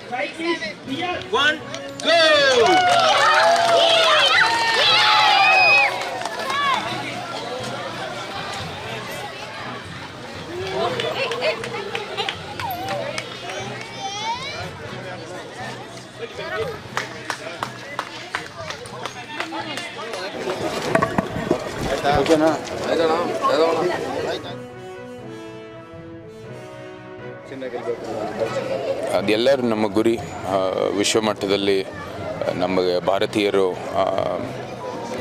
One, go! ಅದೆಲ್ಲರೂ ನಮ್ಮ ಗುರಿ. ವಿಶ್ವಮಟ್ಟದಲ್ಲಿ ನಮಗೆ ಭಾರತೀಯರು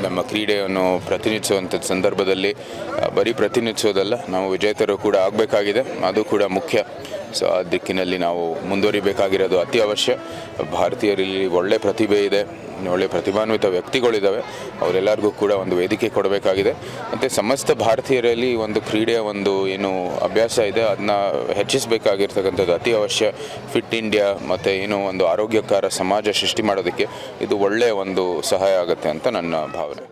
ನಮ್ಮ ಕ್ರೀಡೆಯನ್ನು ಪ್ರತಿನಿಧಿಸುವಂಥ ಸಂದರ್ಭದಲ್ಲಿ ಬರೀ ಪ್ರತಿನಿಧಿಸೋದಲ್ಲ, ನಾವು ವಿಜೇತರು ಕೂಡ ಆಗಬೇಕಾಗಿದೆ. ಅದು ಕೂಡ ಮುಖ್ಯ. ಸೊ ಆ ದಿಕ್ಕಿನಲ್ಲಿ ನಾವು ಮುಂದುವರಿಬೇಕಾಗಿರೋದು ಅತಿ ಅವಶ್ಯ. ಭಾರತೀಯರಲ್ಲಿ ಒಳ್ಳೆ ಪ್ರತಿಭೆ ಇದೆ, ಒಳ್ಳೆ ಪ್ರತಿಭಾನ್ವಿತ ವ್ಯಕ್ತಿಗಳಿದ್ದಾವೆ. ಅವರೆಲ್ಲರಿಗೂ ಕೂಡ ಒಂದು ವೇದಿಕೆ ಕೊಡಬೇಕಾಗಿದೆ. ಮತ್ತು ಸಮಸ್ತ ಭಾರತೀಯರಲ್ಲಿ ಒಂದು ಕ್ರೀಡೆಯ ಒಂದು ಏನು ಅಭ್ಯಾಸ ಇದೆ ಅದನ್ನ ಹೆಚ್ಚಿಸಬೇಕಾಗಿರ್ತಕ್ಕಂಥದ್ದು ಅತಿ ಅವಶ್ಯ. ಫಿಟ್ ಇಂಡಿಯಾ ಮತ್ತು ಏನು ಒಂದು ಆರೋಗ್ಯಕರ ಸಮಾಜ ಸೃಷ್ಟಿ ಮಾಡೋದಕ್ಕೆ ಇದು ಒಳ್ಳೆಯ ಒಂದು ಸಹಾಯ ಆಗುತ್ತೆ ಅಂತ ನನ್ನ ಭಾವನೆ.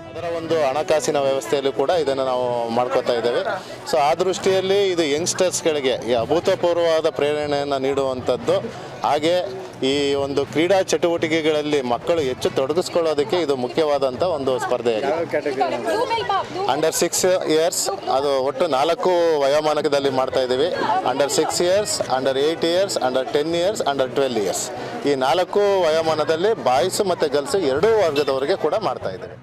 ಅದರ ಒಂದು ಹಣಕಾಸಿನ ವ್ಯವಸ್ಥೆಯಲ್ಲೂ ಕೂಡ ಇದನ್ನು ನಾವು ಮಾಡ್ಕೋತಾ ಇದ್ದೇವೆ. ಸೊ ಆ ದೃಷ್ಟಿಯಲ್ಲಿ ಇದು ಯಂಗ್ಸ್ಟರ್ಸ್ಗಳಿಗೆ ಅಭೂತಪೂರ್ವವಾದ ಪ್ರೇರಣೆಯನ್ನು ನೀಡುವಂಥದ್ದು. ಹಾಗೆ ಈ ಒಂದು ಕ್ರೀಡಾ ಚಟುವಟಿಕೆಗಳಲ್ಲಿ ಮಕ್ಕಳು ಹೆಚ್ಚು ತೊಡಗಿಸ್ಕೊಳ್ಳೋದಕ್ಕೆ ಇದು ಮುಖ್ಯವಾದಂಥ ಒಂದು ಸ್ಪರ್ಧೆಯಾಗಿದೆ. ಅಂಡರ್ 6 ಇಯರ್ಸ್ ಅದು ಒಟ್ಟು 4 ವಯೋಮಾನಕದಲ್ಲಿ ಮಾಡ್ತಾ ಇದ್ದೀವಿ. Under 6 years, under 8 years, under 10 years, under 12 years. ಈ 4 ವಯೋಮಾನದಲ್ಲಿ ಬಾಯ್ಸು ಮತ್ತು ಗರ್ಲ್ಸು ಎರಡೂ ವರ್ಗದವರಿಗೆ ಕೂಡ ಮಾಡ್ತಾ ಇದ್ದೀವಿ.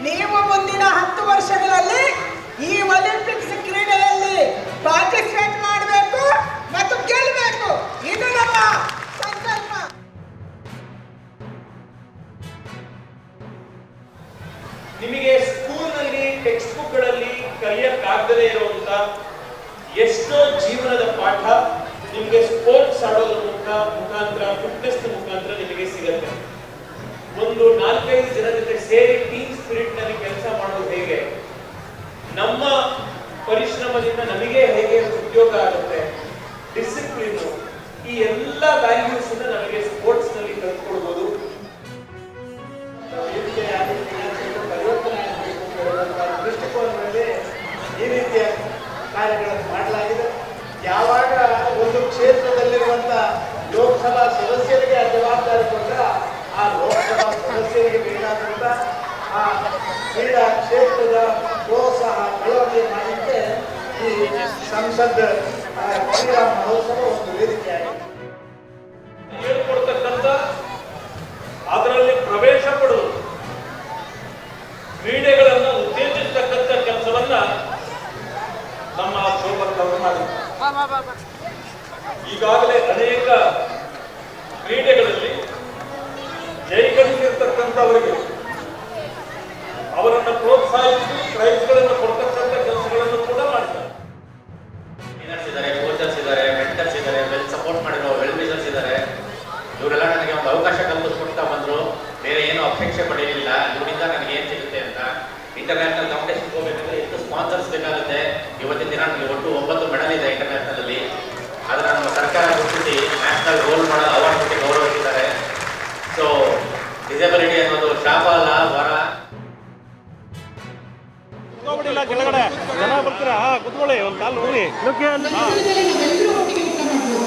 ನೀವು ಮುಂದಿನ 10 ವರ್ಷಗಳಲ್ಲಿ ಈ ಒಲಿಂಪಿಕ್ಸ್ ಕ್ರೀಡೆಯಲ್ಲಿ ಪಾರ್ಟಿಸಿಪೇಟ್ ಮಾಡಬೇಕು ಮತ್ತು ಗೆಲ್ಲಬೇಕು. ಇದು ನಮ್ಮ ಸಂಕಲ್ಪ. ನಿಮಗೆ ಸ್ಕೂಲ್ನಲ್ಲಿ ಟೆಕ್ಸ್ಟ್ ಬುಕ್ಗಳಲ್ಲಿ ಕಲಿಯಕ್ಕಾಗದೇ ಇರುವಂತ ಎಷ್ಟೋ ಜೀವನದ ಪಾಠ ನಿಮಗೆ ಸ್ಪೋರ್ಟ್ಸ್ ಆಡೋದ್ರ ಮುಖಾಂತರ ಫಿಟ್ನೆಸ್ ಮುಖಾಂತರ ನಿಮಗೆ ಸಿಗುತ್ತೆ. ಒಂದು 4-5 ಜನ ಜೊತೆ ಸೇರಿ ಟೀಮ್ ಸ್ಪಿರಿಟ್ ನಲ್ಲಿ ಕೆಲಸ ಮಾಡೋದು ಹೇಗೆ, ನಮ್ಮ ಪರಿಶ್ರಮದಿಂದ ನಮಗೆ ಹೇಗೆ ಉದ್ಯೋಗ ಆಗುತ್ತೆ, ಡಿಸಿಪ್ಲಿನ್, ಈ ಎಲ್ಲ ವ್ಯಾಲ್ಯೂಸ್ ನಮಗೆ ಸ್ಪೋರ್ಟ್ಸ್ ನಲ್ಲಿ ಕಲ್ತ್ಕೊಳ್ಬಹುದು. ದೃಷ್ಟಿಕೋನದಲ್ಲಿ ಈ ರೀತಿಯ ಕಾರ್ಯಗಳನ್ನು ಮಾಡಲಾಗಿದೆ. ಯಾವಾಗ ಒಂದು ಕ್ಷೇತ್ರದಲ್ಲಿರುವಂತ ಲೋಕಸಭಾ ಸದಸ್ಯರಿಗೆ ಆ ಜವಾಬ್ದಾರಿ ಕೊಟ್ಟರೆ ಆ ಲೋಕಸಭಾ ಸದಸ್ಯರಿಗೆ ಬೇಕಾದಂತ ಆ ಕ್ರೀಡಾ ಕ್ಷೇತ್ರದ ಪ್ರೋತ್ಸಾಹ ಬೆಳವಣಿಗೆ ಮಾಡಲಿಕ್ಕೆ ಈ ಸಂಸದ್ ಕ್ರೀಡಾ ಮಹೋತ್ಸವ ಒಂದು ವೇದಿಕೆಯಾಗಿದೆ. ಹೇಳ್ಕೊಡ್ತಕ್ಕಂಥ ಅದರಲ್ಲಿ ಪ್ರವೇಶ ಪಡುವುದು, ಕ್ರೀಡೆಗಳನ್ನು ಉತ್ತೇಜಿಸತಕ್ಕಂಥ ಕೆಲಸವನ್ನ ನಮ್ಮ ಸೋಪತ್ತವರು ಮಾಡಿದ್ದಾರೆ. ಈಗಾಗಲೇ ಅನೇಕ ಕ್ರೀಡೆಗಳಲ್ಲಿ ಜೈಗಳಿರ್ತಕ್ಕಂಥವರಿಗೆ ಅವರನ್ನು ಪ್ರೋತ್ಸಾಹಿಸಿ ಪ್ರೈಸ್ಗಳನ್ನು ಕೊಡ್ತಕ್ಕಂಥ ಕೆಲಸಗಳನ್ನು ಕೂಡ ಮಾಡ್ತಾರೆ. ಟ್ರೈನರ್ಸ್ ಇದ್ದಾರೆ, ಕೋಚರ್ಸ್ ಇದ್ದಾರೆ, ಮೆಂಟರ್ಸ್ ಇದ್ದಾರೆ, ವೆಲ್ ಸಪೋರ್ಟ್ ಮಾಡಿರೋ ವೆಲ್ ವಿಷರ್ಸ್ ಇದ್ದಾರೆ. ಇವರೆಲ್ಲ ನನಗೆ ಒಂದು ಅವಕಾಶ ಕಲ್ಪಿಸ್ಕೊಡ್ತಾ ಬಂದರು. ಬೇರೆ ಏನು ಅಪೇಕ್ಷೆ ಪಡೆಯಲಿಲ್ಲ. ಇವರಿಂದ ನನಗೆ ಏನು ಸಿಗುತ್ತೆ ಅಂತ. ಇಂಟರ್ನ್ಯಾಷನಲ್ ಕಾಂಪಿಟೇಷನ್ ಹೋಗಬೇಕಂದ್ರೆ ಎಷ್ಟು ಸ್ಪಾನ್ಸರ್ಸ್ ಬೇಕಾಗುತ್ತೆ. ಇವತ್ತಿನ ದಿನ ನನಗೆ ಒಟ್ಟು 9 ಮೆಡಲ್ ಇದೆ ಇಂಟರ್ನ್ಯಾಷನಲ್ ಅಲ್ಲಿ. ಆದರೆ ನಮ್ಮ ಸರ್ಕಾರ ಗುರುತಿಸಿ ನ್ಯಾಷನಲ್ ರೋಲ್ ಮಾಡಲ್ ಅವಾರ್ಡ್ ಕೊಟ್ಟು ಗೌರವಿಸಿದ್ದಾರೆ. ಸೊ ಡಿಸೆಬಿಲಿಟಿ ಅನ್ನೋದು ಶಾಪ ಅಲ್ಲ, ವರ. ಕೆಳಗಡೆ ಜನ ಬರ್ತೀರಾ, ಕುತ್ಕೊಳ್ಳಿ. ಒಂದು ಕಾಲು ಹೋಗಿ ನಾವೆಲ್ಲರೂ ಒಟ್ಟಿಗೆ ಊಟ ಮಾಡ್ಬೋದು.